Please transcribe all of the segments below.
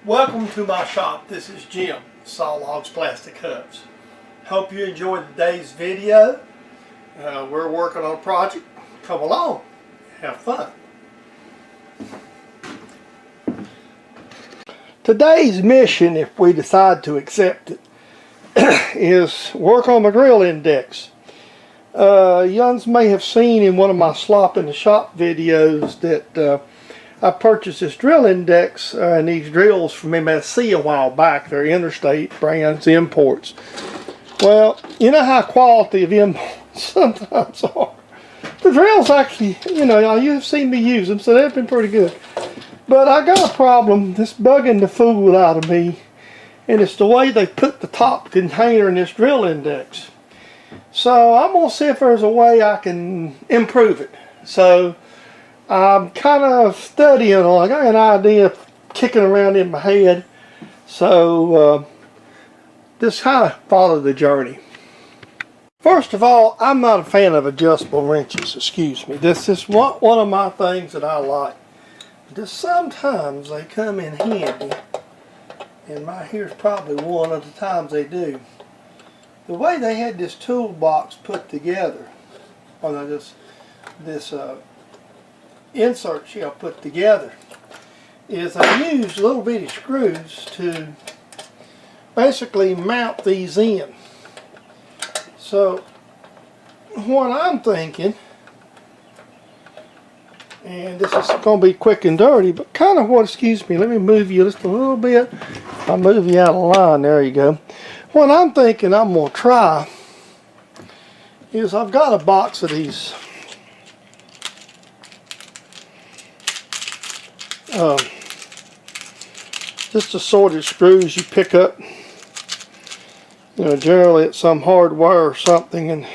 Welcome to my shop. This is Jim, Saw Logs Plastic Hubs. Hope you enjoyed today's video. We're working on a project. Come along, have fun. Today's mission, if we decide to accept it, is work on my drill index. Yuns may have seen in one of my slop in the shop videos that I purchased this drill index and these drills from MSC a while back. They're interstate brands, imports. Well, you know how quality of imports sometimes are. The drills actually, you know, you've seen me use them, so they've been pretty good. But I got a problem that's bugging the fool out of me, and it's the way they put the top container in this drill index. So I'm going to see if there's a way I can improve it. So I'm kind of studying on. I got an idea kicking around in my head. So just kind of follow the journey. First of all, I'm not a fan of adjustable wrenches. Excuse me. This is one of my things that I like. Just sometimes they come in handy. And here's probably one of the times they do. The way they had this toolbox put together, or this insert shell put together, is I used little bitty screws to basically mount these in. So what I'm thinking, and this is going to be quick and dirty, but kind of what, excuse me, let me move you just a little bit. I'll move you out of line, there you go. What I'm thinking I'm going to try is I've got a box of these just assorted screws you pick up, you know, generally at some hardware or something, and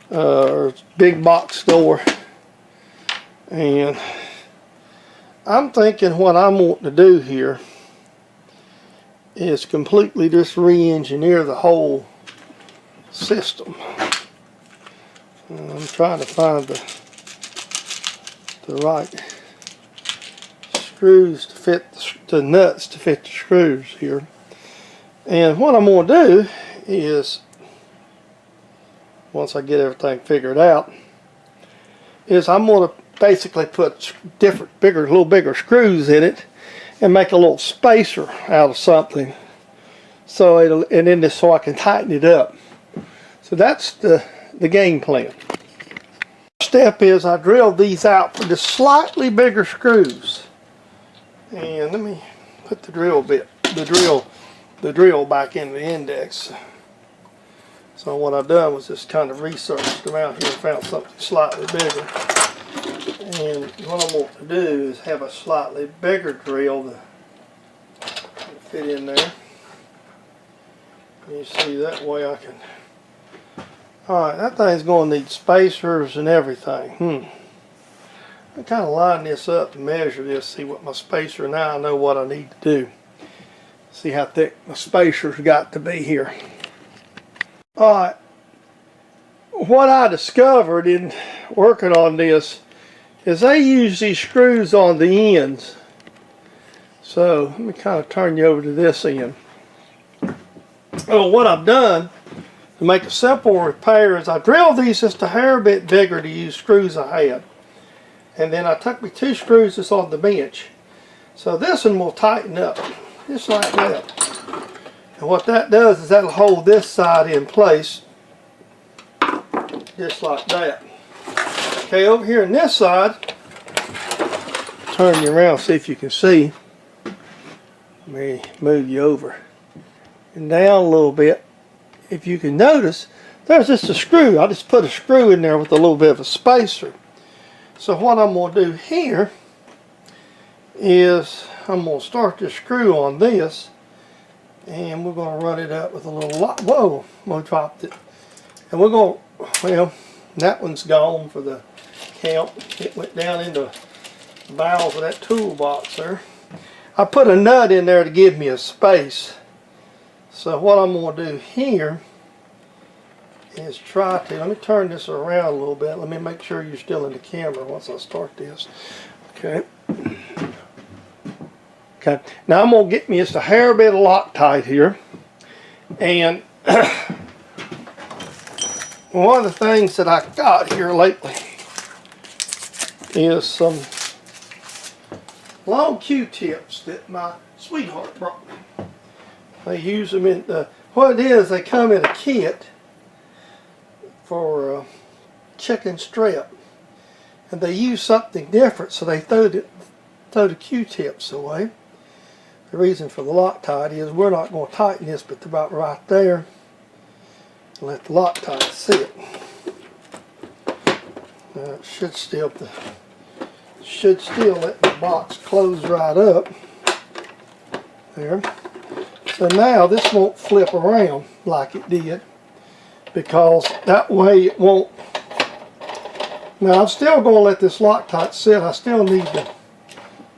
or big box store. And I'm thinking what I'm wanting to do here is completely just re-engineer the whole system. I'm trying to find the right screws to fit the nuts to fit the screws here. And what I'm going to do is, once I get everything figured out, is I'm going to basically put different little bigger screws in it and make a little spacer out of something, so so I can tighten it up. So that's the game plan. Step is I drilled these out for just slightly bigger screws. And let me put the drill back in the index. So what I've done was just kind of researched them out here and found something slightly bigger. And what I want to do is have a slightly bigger drill to fit in there. You see, that way I can. Alright, that thing's going to need spacers and everything. I kind of line this up and measure this, see what my spacer, now I know what I need to do. See how thick my spacer's got to be here. Alright, what I discovered in working on this is they use these screws on the ends. So let me kind of turn you over to this end. Oh, what I've done to make a simple repair is I drilled these just a hair bit bigger to use screws I had. And then I took me 2 screws that's on the bench. So this one will tighten up, just like that. And what that does is that'll hold this side in place, just like that. Okay, over here on this side, turn you around, see if you can see. Let me move you over and down a little bit. If you can notice, there's just a screw. I just put a screw in there with a little bit of a spacer. So what I'm going to do here is I'm going to start the screw on this, and we're going to run it up with a little lock. Whoa, I dropped it. And we're going to, well, that one's gone for the count. It went down into the bowels of that toolbox there. I put a nut in there to give me a space. So what I'm going to do here is try to, let me turn this around a little bit. Let me make sure you're still in the camera once I start this. Okay. Okay, now I'm going to get me just a hair bit of Loctite here. And one of the things that I got here lately is some long Q-tips that my sweetheart brought me. They use them in the, what it is, they come in a kit for chicken strip. And they use something different, so they throw the Q-tips away. The reason for the Loctite is we're not going to tighten this but about right there. Let the Loctite sit. Now it should still let the box close right up. There. So now this won't flip around like it did, because that way it won't. Now I'm still going to let this Loctite sit. I still need to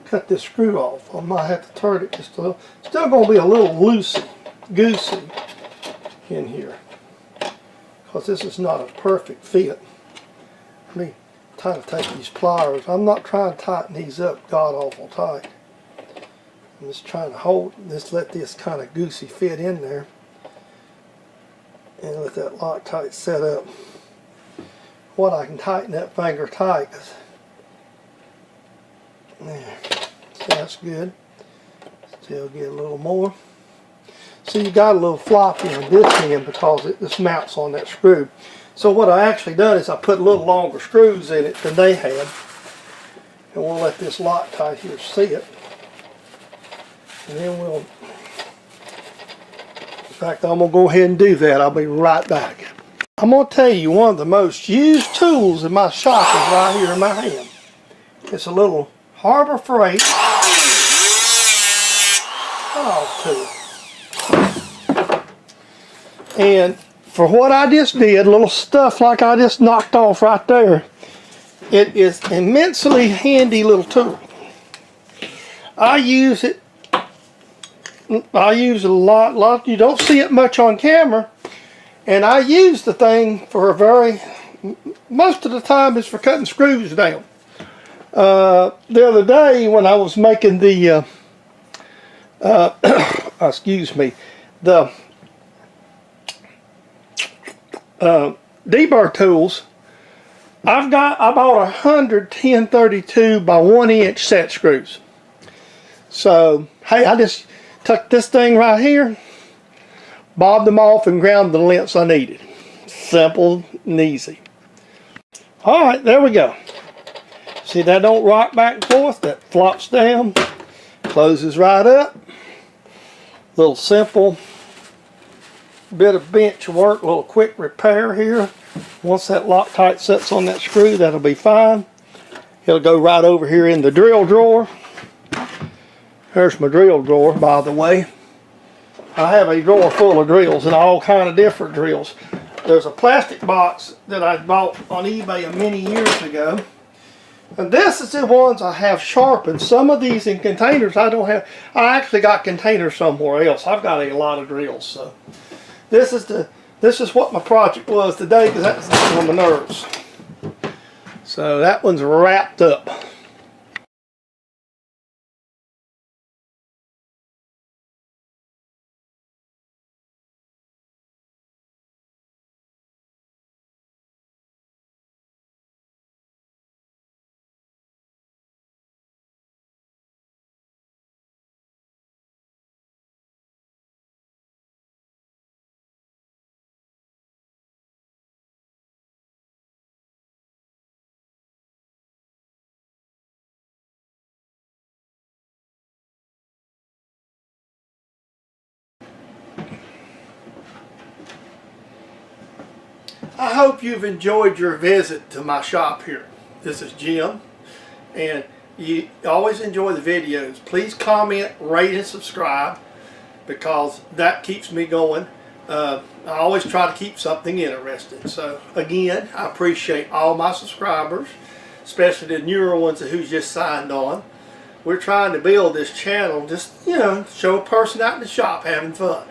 cut this screw off. I might have to turn it just a little. Still going to be a little loosey-goosey in here, because this is not a perfect fit. Let me try to take these pliers. I'm not trying to tighten these up god-awful tight. I'm just trying to hold this, let this kind of goosey fit in there, and let that Loctite set up. What I can tighten that finger tight. There. So that's good. Still get a little more. See, you got a little floppy on this end because this mounts on that screw. So what I actually done is I put a little longer screws in it than they had. And we'll let this Loctite here sit. And then we'll, in fact, I'm going to go ahead and do that. I'll be right back. I'm going to tell you, one of the most used tools in my shop is right here in my hand. It's a little Harbor Freight tool. And for what I just did, little stuff like I just knocked off right there, it is immensely handy little tool. I use it a lot. You don't see it much on camera. And I use the thing for most of the time it's for cutting screws down. The other day when I was making the, excuse me, the deburr tools, I bought 100 1032 by 1 inch set screws. So, hey, I just took this thing right here, bobbed them off and ground the lengths I needed. Simple and easy. Alright, there we go. See, that don't rock back and forth, that flops down, closes right up. Little simple bit of bench work, a little quick repair here. Once that Loctite sets on that screw, that'll be fine. It'll go right over here in the drill drawer. There's my drill drawer, by the way. I have a drawer full of drills and all kind of different drills. There's a plastic box that I bought on eBay many years ago. And this is the ones I have sharpened. Some of these in containers I don't have. I actually got containers somewhere else. I've got a lot of drills. So this is what my project was today, because that's on my nerves. So that one's wrapped up. I hope you've enjoyed your visit to my shop here. This is Jim, and you always enjoy the videos. Please comment, rate, and subscribe, because that keeps me going. I always try to keep something interesting. So again, I appreciate all my subscribers, especially the newer ones who's just signed on. We're trying to build this channel, just, you know, show a person out in the shop having fun.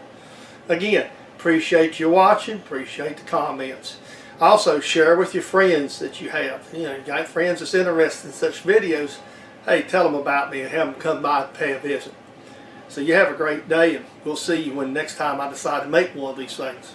Again, appreciate you watching, appreciate the comments. Also, share with your friends that you have. You know, you got friends that's interested in such videos. Hey, tell them about me and have them come by and pay a visit. So you have a great day, and we'll see you when next time I decide to make one of these things.